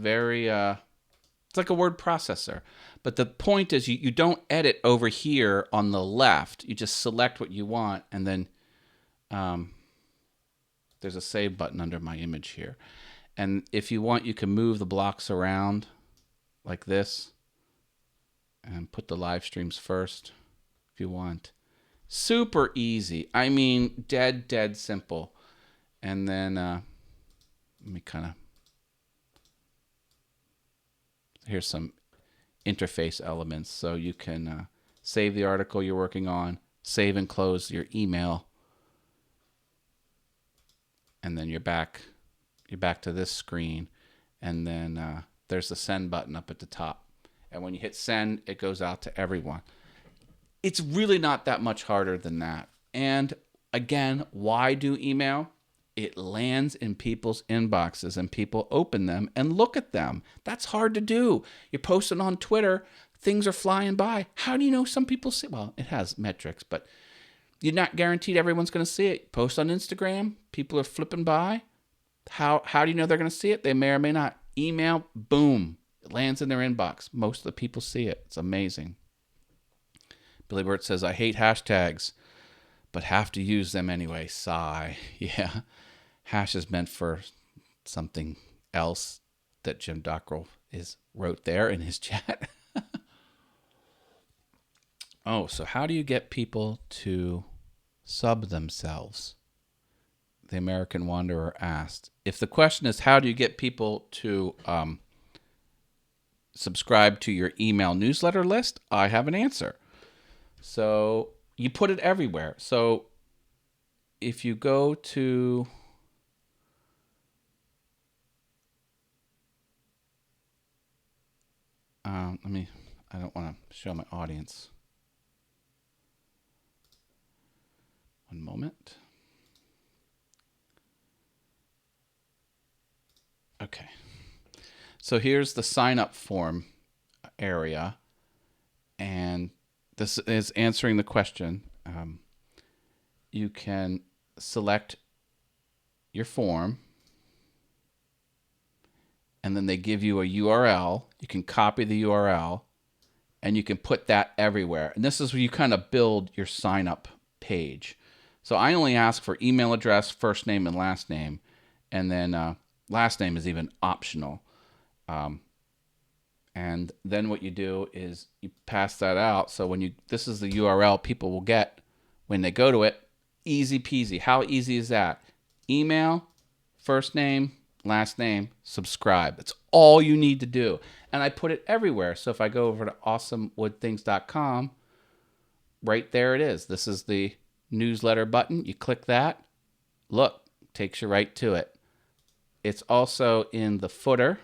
like a word processor. But the point is you don't edit over here on the left. You just select what you want, and then there's a save button under my image here. And if you want, you can move the blocks around like this and put the live streams first if you want. Super easy. I mean, dead simple. And then let me kind of, here's some interface elements. So you can save the article you're working on, save and close your email, and then you're back to this screen, and then there's the send button up at the top. And when you hit send, it goes out to everyone. It's really not that much harder than that. And again, why do email? It lands in people's inboxes and people open them and look at them. That's hard to do. You're posting on Twitter, things are flying by. How do you know some people see? Well, it has metrics, but you're not guaranteed everyone's going to see it. Post on Instagram, people are flipping by. How do you know they're going to see it? They may or may not. Email, boom, it lands in their inbox. Most of the people see it. It's amazing. Billy Burt says, I hate hashtags, but have to use them anyway. Sigh. Yeah. Hash is meant for something else that Jim Dockrell wrote there in his chat. Oh, so how do you get people to sub themselves? The American Wanderer asked. If the question is how do you get people to subscribe to your email newsletter list, I have an answer. So you put it everywhere. So if you go to I don't want to show my audience. One moment. Okay. So here's the sign up form area, and this is answering the question. You can select your form, and then they give you a URL. You can copy the URL, and you can put that everywhere. And this is where you kind of build your sign up page. So I only ask for email address, first name, and last name. And then last name is even optional. And then what you do is you pass that out. So when this is the URL people will get when they go to it. Easy peasy. How easy is that? Email, first name, last name, subscribe. That's all you need to do. And I put it everywhere. So if I go over to awesomewoodthings.com, right there it is. This is the newsletter button. You click that. Look, takes you right to it. It's also in the footer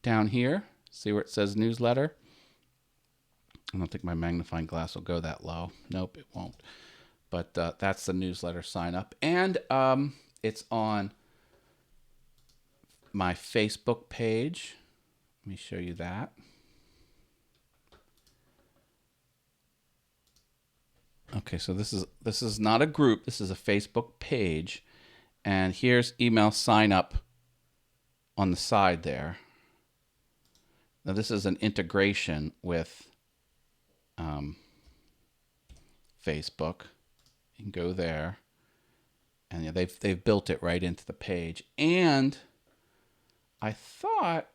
down here. See where it says newsletter? I don't think my magnifying glass will go that low. Nope, it won't. But that's the newsletter sign up. And it's on my Facebook page. Let me show you that. Okay, so this is not a group. This is a Facebook page. And here's email sign up on the side there. Now this is an integration with Facebook. You can go there, and yeah, they've built it right into the page. And I thought,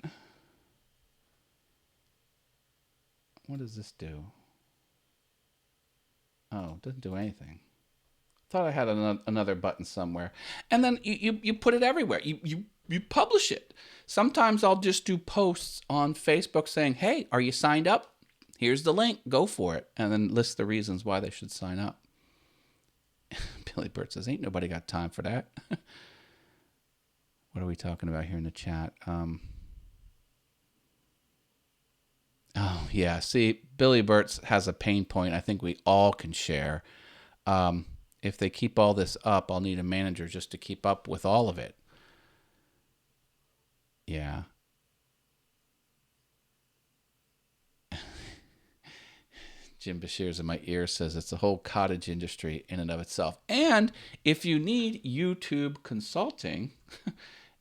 what does this do? Oh, it doesn't do anything. Thought I had another button somewhere. And then you put it everywhere. You publish it. Sometimes I'll just do posts on Facebook saying, hey, are you signed up? Here's the link. Go for it. And then list the reasons why they should sign up. Billy Burt says, ain't nobody got time for that. What are we talking about here in the chat? Oh, yeah. See, Billy Burt has a pain point I think we all can share. If they keep all this up, I'll need a manager just to keep up with all of it. Yeah. Jim Bashir's in my ear says it's a whole cottage industry in and of itself. And if you need YouTube consulting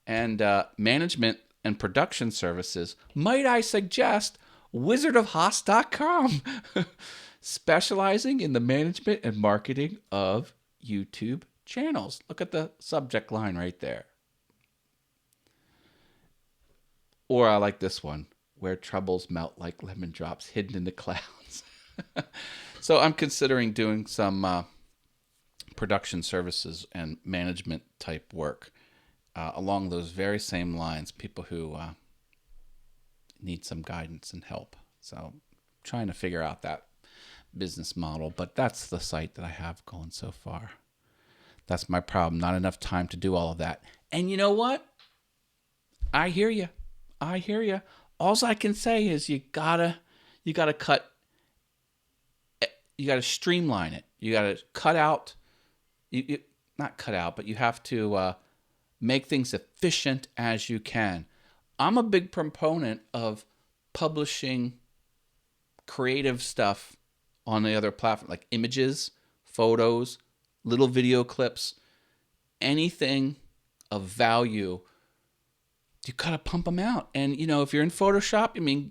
and management and production services, might I suggest wizardofhaas.com, specializing in the management and marketing of YouTube channels. Look at the subject line right there. Or I like this one, where troubles melt like lemon drops hidden in the clouds. So I'm considering doing some production services and management type work along those very same lines. People who need some guidance and help. So trying to figure out that business model, but that's the site that I have going so far. That's my problem. Not enough time to do all of that. And you know what? I hear you. I hear you. All I can say is you gotta cut. You gotta streamline it. You gotta cut out. Not cut out, but you have to make things efficient as you can. I'm a big proponent of publishing creative stuff on the other platform, like images, photos, little video clips, anything of value. You gotta pump them out. And if you're in Photoshop,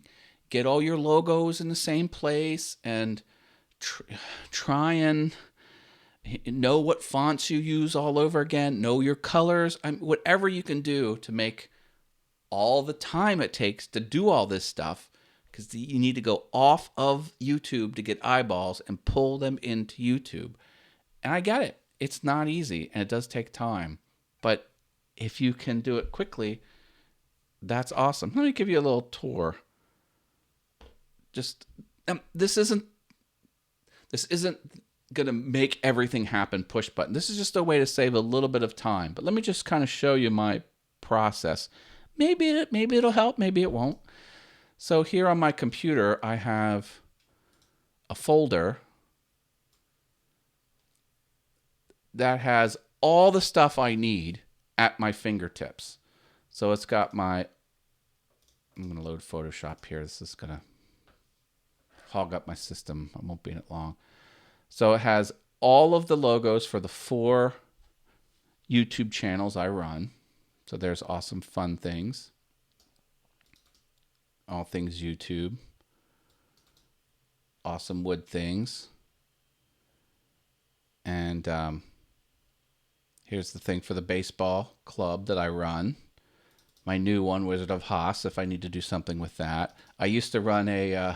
get all your logos in the same place and try and know what fonts you use all over again. Know your colors. Whatever you can do to make all the time it takes to do all this stuff, because you need to go off of YouTube to get eyeballs and pull them into YouTube. And I get it. It's not easy and it does take time. But if you can do it quickly, that's awesome. Let me give you a little tour. Just this isn't going to make everything happen push button. This is just a way to save a little bit of time. But let me just kind of show you my process. Maybe it'll help, maybe it won't. So here on my computer, I have a folder that has all the stuff I need at my fingertips. So it's got I'm going to load Photoshop here. This is going to hog up my system. I won't be in it long. So it has all of the logos for the 4 YouTube channels I run. So there's Awesome Fun Things, All Things YouTube, awesome wood things. And here's the thing for the baseball club that I run. My new one, Wizard of Haas, if I need to do something with that. I used to run a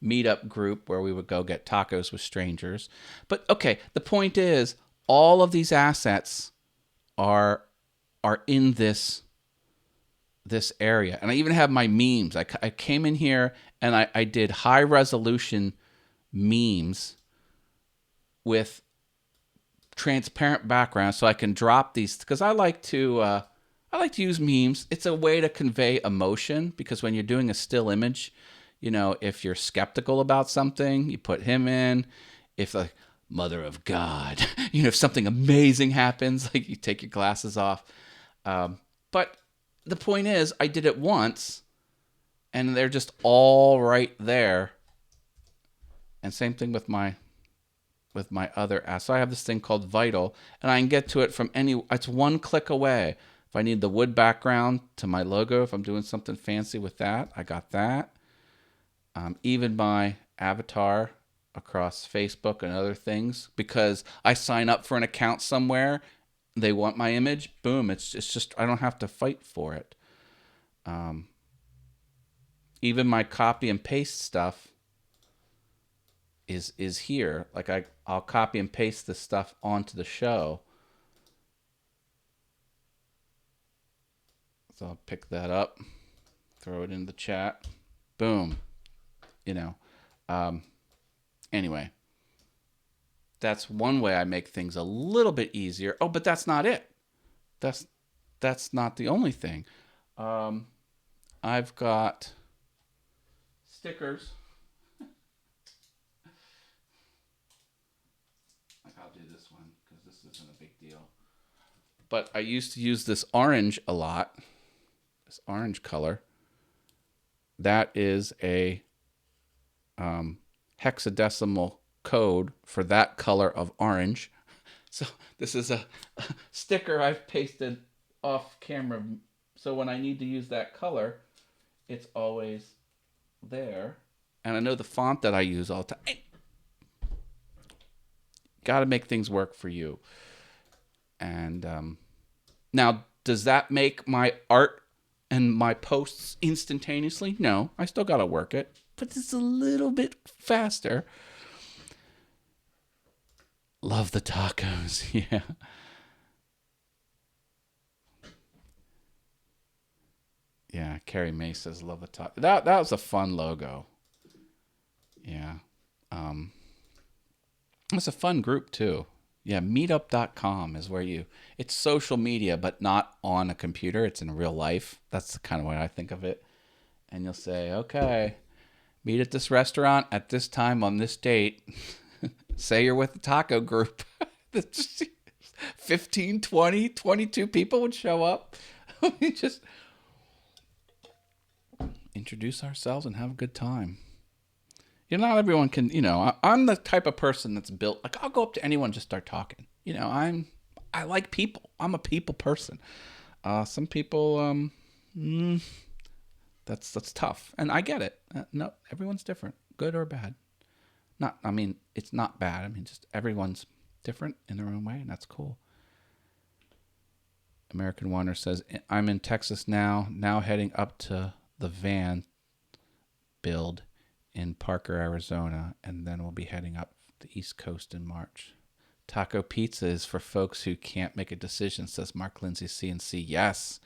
meetup group where we would go get tacos with strangers. But okay, the point is, all of these assets are in this area. And I even have my memes. I came in here and I did high resolution memes with transparent background so I can drop these, because I like to use memes. It's a way to convey emotion, because when you're doing a still image, if you're skeptical about something, you put him in. If like Mother of God, if something amazing happens, like you take your glasses off. But the point is, I did it once and they're just all right there. And same thing with my other app. So I have this thing called Vital, and I can get to it from it's one click away. If I need the wood background to my logo, if I'm doing something fancy with that, I got that. Even my avatar across Facebook and other things, because I sign up for an account somewhere, they want my image, boom, it's just, I don't have to fight for it. Even my copy and paste stuff is here. Like I'll copy and paste this stuff onto the show. So I'll pick that up, throw it in the chat, boom. Anyway, that's one way I make things a little bit easier. Oh, but that's not it. That's not the only thing. I've got stickers. I'll do this one because this isn't a big deal. But I used to use this orange a lot. This orange color. That is a hexadecimal code for that color of orange. So this is a sticker I've pasted off camera. So when I need to use that color, it's always there. And I know the font that I use all the time. Got to make things work for you. And now, does that make my art and my posts instantaneously? No, I still got to work it, but it's a little bit faster. Love the tacos. Yeah. Yeah, Carrie May says love the taco. That was a fun logo. Yeah. It's a fun group too. Yeah, meetup.com is where it's social media, but not on a computer. It's in real life. That's the kind of way I think of it. And you'll say, okay, meet at this restaurant at this time on this date. Say you're with the taco group. 15, 20, 22 people would show up. We just introduce ourselves and have a good time. Not everyone can, I'm the type of person that's built, like I'll go up to anyone and just start talking. I like people. I'm a people person. Some people, that's tough. And I get it. No, everyone's different, good or bad. It's not bad. Just everyone's different in their own way, and that's cool. American Wander says, I'm in Texas now heading up to the van build in Parker, Arizona, and then we'll be heading up the East Coast in March. Taco pizza is for folks who can't make a decision, says Mark Lindsay CNC. Yes.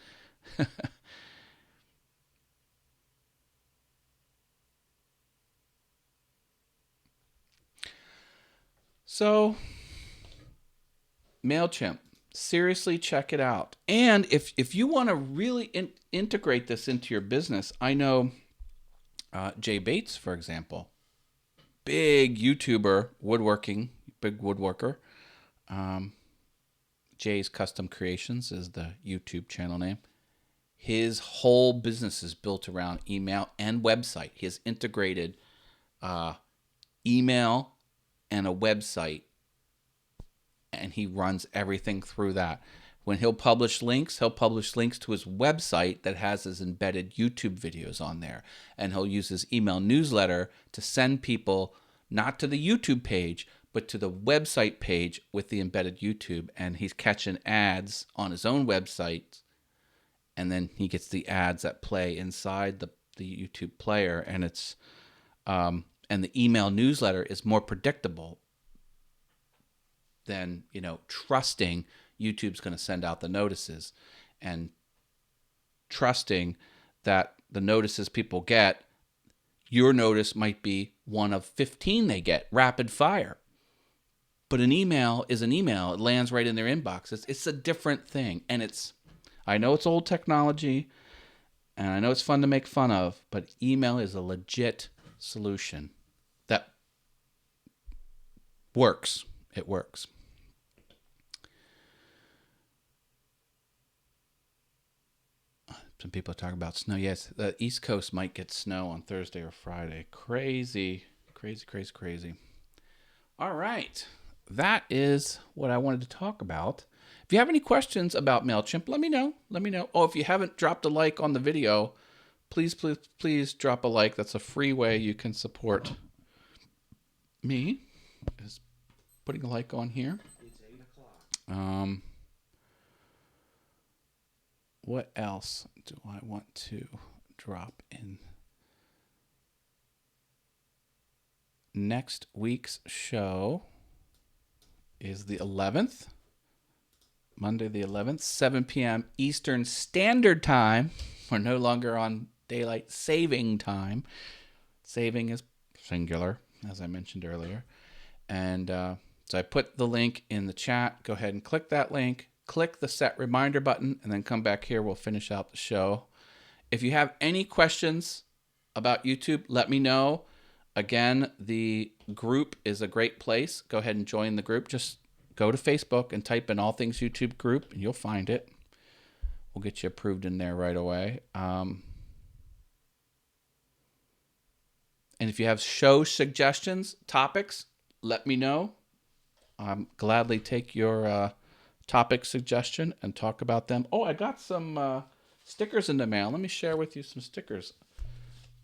So, MailChimp, seriously check it out. And if you want to really integrate this into your business, I know Jay Bates, for example, big YouTuber, big woodworker. Jay's Custom Creations is the YouTube channel name. His whole business is built around email and website. He has integrated email and a website, and he runs everything through that. When he'll publish links to his website that has his embedded YouTube videos on there. And he'll use his email newsletter to send people not to the YouTube page, but to the website page with the embedded YouTube. And he's catching ads on his own website. And then he gets the ads that play inside the YouTube player. And it's and the email newsletter is more predictable than, trusting YouTube's going to send out the notices and trusting that the notices people get, your notice might be one of 15 they get, rapid fire. But an email is an email. It lands right in their inbox. It's a different thing. And I know it's old technology, and I know it's fun to make fun of, but email is a legit solution that works. It works. Some people are talking about snow. Yes, the East Coast might get snow on Thursday or Friday. Crazy, crazy, crazy, crazy. All right. That is what I wanted to talk about. If you have any questions about MailChimp, let me know. Oh, if you haven't dropped a like on the video, please, please, please drop a like. That's a free way you can support me, is putting a like on here. It's 8 o'clock. What else do I want to drop in? Next week's show is the 11th, Monday the 11th, 7 p.m. Eastern Standard Time. We're no longer on daylight saving time. Saving is singular, as I mentioned earlier. And so I put the link in the chat. Go ahead and click that link. Click the set reminder button, and then come back here. We'll finish out the show. If you have any questions about YouTube, let me know. Again, the group is a great place. Go ahead and join the group. Just go to Facebook and type in All Things YouTube group, and you'll find it. We'll get you approved in there right away. And if you have show suggestions, topics, let me know. I'm gladly take your topic suggestion and talk about them. Oh, I got some stickers in the mail. Let me share with you some stickers.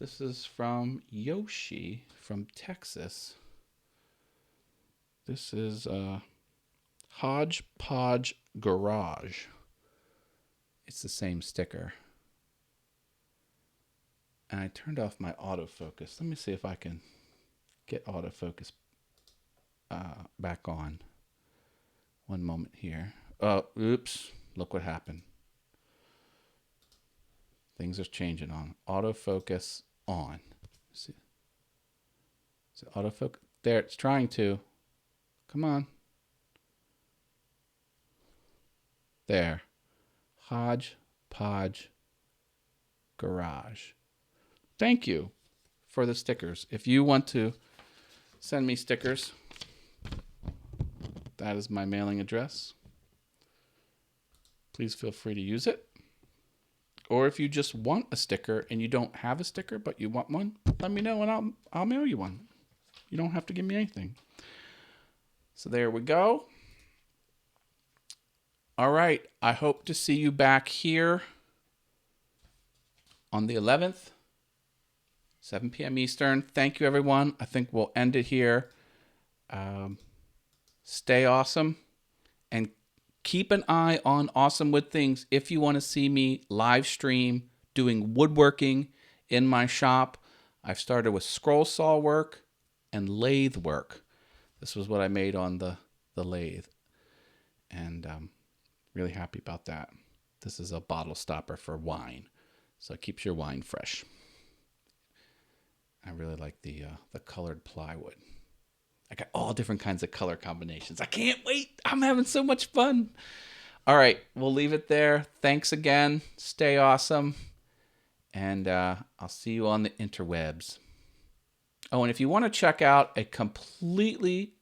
This is from Yoshi from Texas. This is Hodgepodge Garage. It's the same sticker. And I turned off my autofocus. Let me see if I can get autofocus back on. One moment here. Oh, oops. Look what happened. Things are changing on. Autofocus on. See. Is it autofocus? There, it's trying to. Come on. There. Hodgepodge Garage. Thank you for the stickers. If you want to send me stickers, that is my mailing address. Please feel free to use it. Or if you just want a sticker and you don't have a sticker but you want one, let me know and I'll mail you one. You don't have to give me anything. So there we go. All right. I hope to see you back here on the 11th, 7 p.m. Eastern. Thank you, everyone. I think we'll end it here. Stay awesome and keep an eye on Awesome Wood Things if you want to see me live stream doing woodworking in my shop. I've started with scroll saw work and lathe work. This was what I made on the lathe. And really happy about that. This is a bottle stopper for wine. So it keeps your wine fresh. I really like the colored plywood. I got all different kinds of color combinations. I can't wait. I'm having so much fun. All right, we'll leave it there. Thanks again. Stay awesome. And I'll see you on the interwebs. Oh, and if you want to check out a completely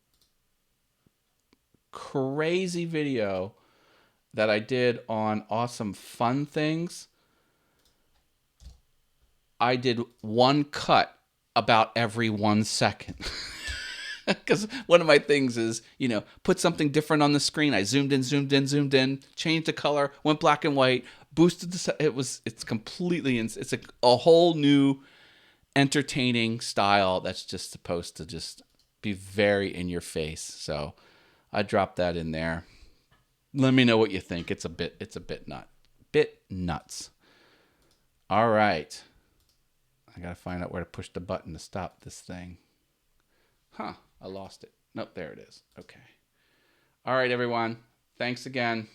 crazy video that I did on awesome fun things, I did one cut about every 1 second. Because one of my things is, put something different on the screen. I zoomed in, changed the color, went black and white, boosted it's completely, it's a whole new entertaining style that's just supposed to just be very in your face. So I dropped that in there. Let me know what you think. It's a bit nuts. All right. I got to find out where to push the button to stop this thing. I lost it. Nope, there it is. Okay. All right, everyone. Thanks again.